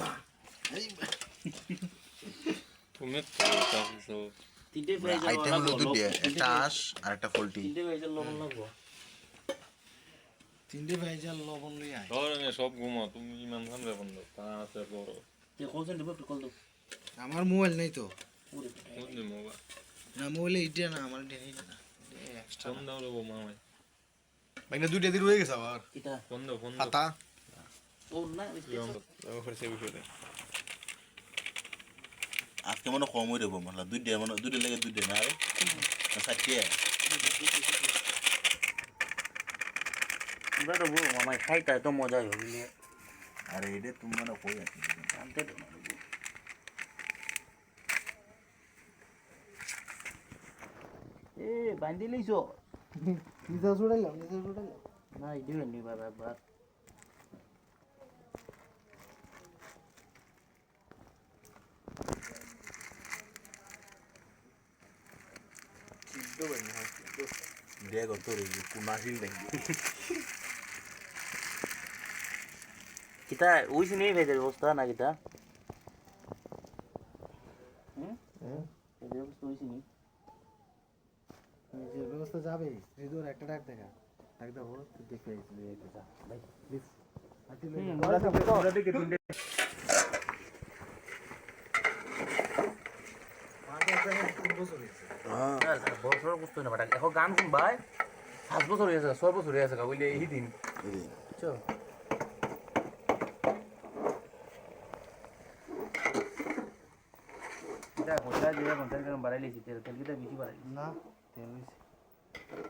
না তুমি তো কাছে তিনটে পেঁয়াজের আইটেম হলো দুটো, একটা আঁশ আর একটা পোল্ট্রি। তিনটে পেঁয়াজের লবণ লাগবো। তিনটে ভাইজাল লবণ লই আয়। ধরে সব ঘুমো তুমি ইমান খান ব্যাপার না তা আছে বড় তুই কলছেন দেবো একটু কল দেবো। আমার মোবাইল নেই তো। বুঝলি মোবাইল না মোবাইলে এটা না, আমার এটা নেই না, এক্সট্রা ফোন দাও রে বোমা ভাই ভাইনা দুইটা দিন রয়ে গেছে আবার এটা ফোন দাও পাতা ও না হয়েছে বিষয়টা। আজকে মনে কম হয়ে যাবো মানে দুইটা লেগে দুইটা না রে সাতটিয়া আমরা দেবো মামাই খাইতে তো মজাই হবে বুঝলি। আরে এটা তুমি মানে কই আছে জানতে তো না দেবো। এ বান্ধি লইছো নিজে ছুটাইলাম না দিবেন নি বাবা একবার। দেখ তোর কুনাশিল দেখি কিতা ওইসি নেই ভেজের ব্যবস্থা না কিতা ভেজের ব্যবস্থা ওইসি নেই। নিজের ব্যবস্থা যাবে রিদুর একটা ডাক দেখা ডাক দাও তুই দেখে আইছিলি এটা যা ভাই প্লিজ হাতি লই বছর বুঝতে না বাটা এখন গান শুনবাই 7 বছর হয়ে গেছে 6 বছর হয়ে গেছে বুঝলি এই দিন বুঝছো। এটা কোথা দিয়ে কোনটা কেন বাড়াইলিছি তেল কিটা বেশি বাড়াইলি না তেল হইছে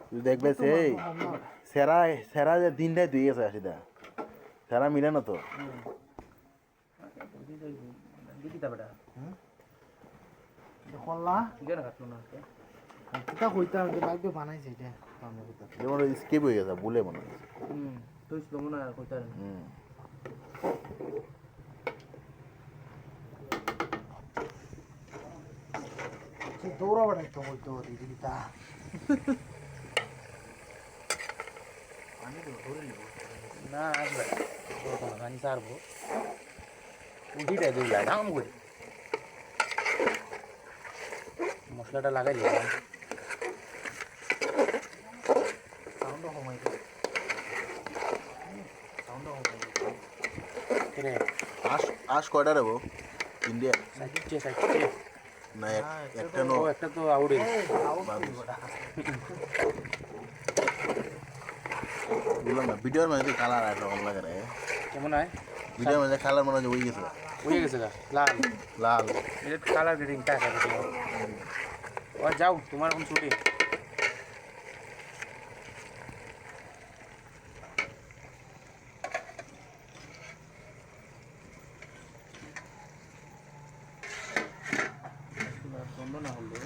তুই দেখবে সেই সেরা সেরা যে দিনটাই দুই গেছে আসিদা সেরা মিলে না তো কিতা বেটা কল্লা ঠিক আছে কাটলো না কিতা কইতাম যে বাইক বানাইছে এটা আমি কইতাম যেমন স্কিপ হয়ে গেছে ভুলে মনে হচ্ছে তুই স্লো না কইতা সে দৌড়া বাড়াই তো হইতো দিদি কিতা পানি তো ধরে নিব না আসলে পানি সারবো উঠিটাই দুইলা দাম করে মশলাটা লাগাই দিলাম সাউন্ড কমাই সাউন্ড কমাই রে আশ কয়টা রেবো ইন্ডিয়া সাইডে না একটা নো ও একটা তো আউড়ে বললাম না ভিডিওর মধ্যে কালার একরকম লাগে রে কেমন হয় ভিডিওর মধ্যে কালার মনে হয় হয়ে গেছে হয়ে গেছে গা লাল লাল এটা কালার গ্রেডিং টাকা ও যাও তোমার এখন ছুটি বন্ধ না হলো